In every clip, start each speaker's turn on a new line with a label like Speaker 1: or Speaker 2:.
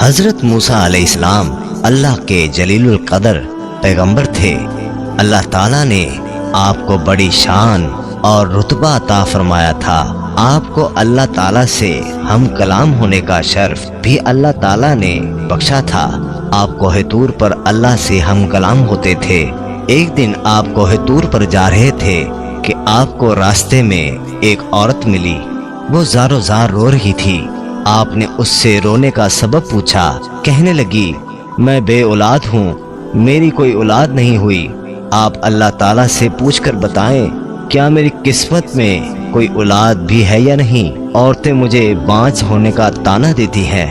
Speaker 1: حضرت موسیٰ علیہ السلام اللہ کے جلیل القدر پیغمبر تھے۔ اللہ تعالیٰ نے آپ کو بڑی شان اور رتبہ عطا فرمایا تھا۔ آپ کو اللہ تعالیٰ سے ہم کلام ہونے کا شرف بھی اللہ تعالیٰ نے بخشا تھا۔ آپ کوہ طور پر اللہ سے ہم کلام ہوتے تھے۔ ایک دن آپ کوہ طور پر جا رہے تھے کہ آپ کو راستے میں ایک عورت ملی۔ وہ زار و زار رو رہی تھی۔ آپ نے اس سے رونے کا سبب پوچھا۔ کہنے لگی، میں بے اولاد ہوں، میری کوئی اولاد نہیں ہوئی۔ آپ اللہ تعالیٰ سے پوچھ کر بتائیں کیا میری قسمت میں کوئی اولاد بھی ہے یا نہیں؟ عورتیں مجھے بانجھ ہونے کا طعنہ دیتی ہیں۔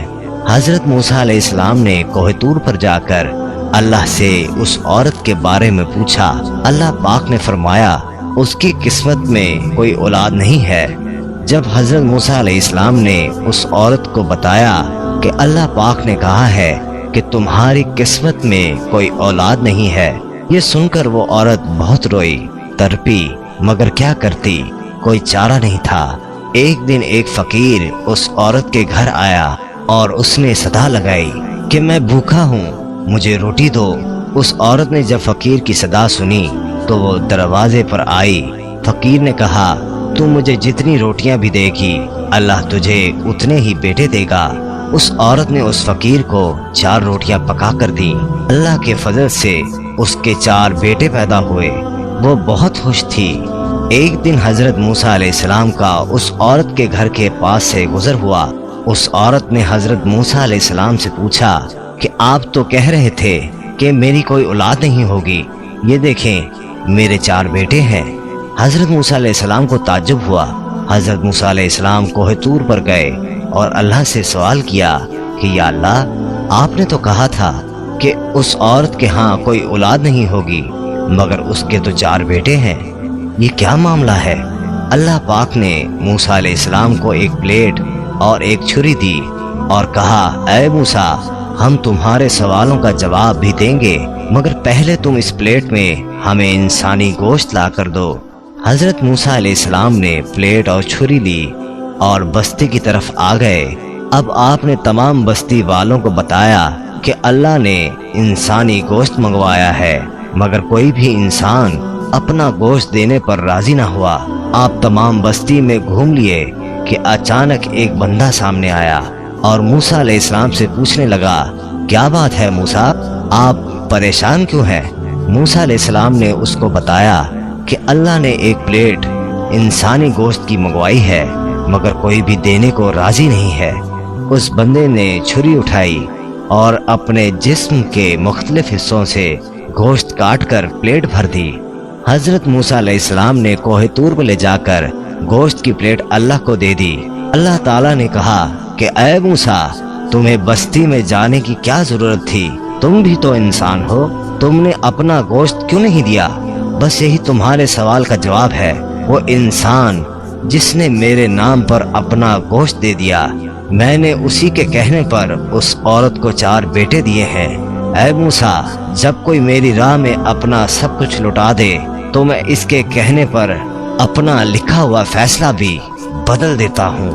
Speaker 1: حضرت موسیٰ علیہ السلام نے کوہ طور پر جا کر اللہ سے اس عورت کے بارے میں پوچھا۔ اللہ پاک نے فرمایا اس کی قسمت میں کوئی اولاد نہیں ہے۔ جب حضرت موسیٰ علیہ السلام نے اس عورت کو بتایا کہ اللہ پاک نے کہا ہے کہ تمہاری قسمت میں کوئی اولاد نہیں ہے، یہ سن کر وہ عورت بہت روئی، تڑپی، مگر کیا کرتی، کوئی چارہ نہیں تھا۔ ایک دن ایک فقیر اس عورت کے گھر آیا اور اس نے صدا لگائی کہ میں بھوکا ہوں، مجھے روٹی دو۔ اس عورت نے جب فقیر کی صدا سنی تو وہ دروازے پر آئی۔ فقیر نے کہا، تو مجھے جتنی روٹیاں بھی دے گی اللہ تجھے اتنے ہی بیٹے دے گا۔ اس عورت نے اس فقیر کو 4 روٹیاں پکا کر دیں۔ اللہ کے فضل سے اس کے 4 بیٹے پیدا ہوئے۔ وہ بہت خوش تھی۔ ایک دن حضرت موسیٰ علیہ السلام کا اس عورت کے گھر کے پاس سے گزر ہوا۔ اس عورت نے حضرت موسیٰ علیہ السلام سے پوچھا کہ آپ تو کہہ رہے تھے کہ میری کوئی اولاد نہیں ہوگی، یہ دیکھیں میرے 4 بیٹے ہیں۔ حضرت موسیٰ علیہ السلام کو تعجب ہوا۔ حضرت موسیٰ علیہ السلام کوہ طور پر گئے اور اللہ سے سوال کیا کہ یا اللہ، آپ نے تو کہا تھا کہ اس عورت کے ہاں کوئی اولاد نہیں ہوگی، مگر اس کے تو 4 بیٹے ہیں، یہ کیا معاملہ ہے؟ اللہ پاک نے موسیٰ علیہ السلام کو ایک پلیٹ اور ایک چھری دی اور کہا، اے موسیٰ، ہم تمہارے سوالوں کا جواب بھی دیں گے، مگر پہلے تم اس پلیٹ میں ہمیں انسانی گوشت لا کر دو۔ حضرت موسیٰ علیہ السلام نے پلیٹ اور چھری لی اور بستی کی طرف آ گئے۔ اب آپ نے تمام بستی والوں کو بتایا کہ اللہ نے انسانی گوشت منگوایا ہے، مگر کوئی بھی انسان اپنا گوشت دینے پر راضی نہ ہوا۔ آپ تمام بستی میں گھوم لیے کہ اچانک ایک بندہ سامنے آیا اور موسیٰ علیہ السلام سے پوچھنے لگا، کیا بات ہے موسیٰ، آپ پریشان کیوں ہیں؟ موسیٰ علیہ السلام نے اس کو بتایا کہ اللہ نے ایک پلیٹ انسانی گوشت کی منگوائی ہے، مگر کوئی بھی دینے کو راضی نہیں ہے۔ اس بندے نے چھری اٹھائی اور اپنے جسم کے مختلف حصوں سے گوشت کاٹ کر پلیٹ بھر دی۔ حضرت موسیٰ علیہ السلام نے کوہ طور پر لے جا کر گوشت کی پلیٹ اللہ کو دے دی۔ اللہ تعالیٰ نے کہا کہ اے موسیٰ، تمہیں بستی میں جانے کی کیا ضرورت تھی؟ تم بھی تو انسان ہو، تم نے اپنا گوشت کیوں نہیں دیا؟ بس یہی تمہارے سوال کا جواب ہے۔ وہ انسان جس نے میرے نام پر اپنا گوشت دے دیا، میں نے اسی کے کہنے پر اس عورت کو 4 بیٹے دیے ہیں۔ اے موسیٰ، جب کوئی میری راہ میں اپنا سب کچھ لٹا دے تو میں اس کے کہنے پر اپنا لکھا ہوا فیصلہ بھی بدل دیتا ہوں۔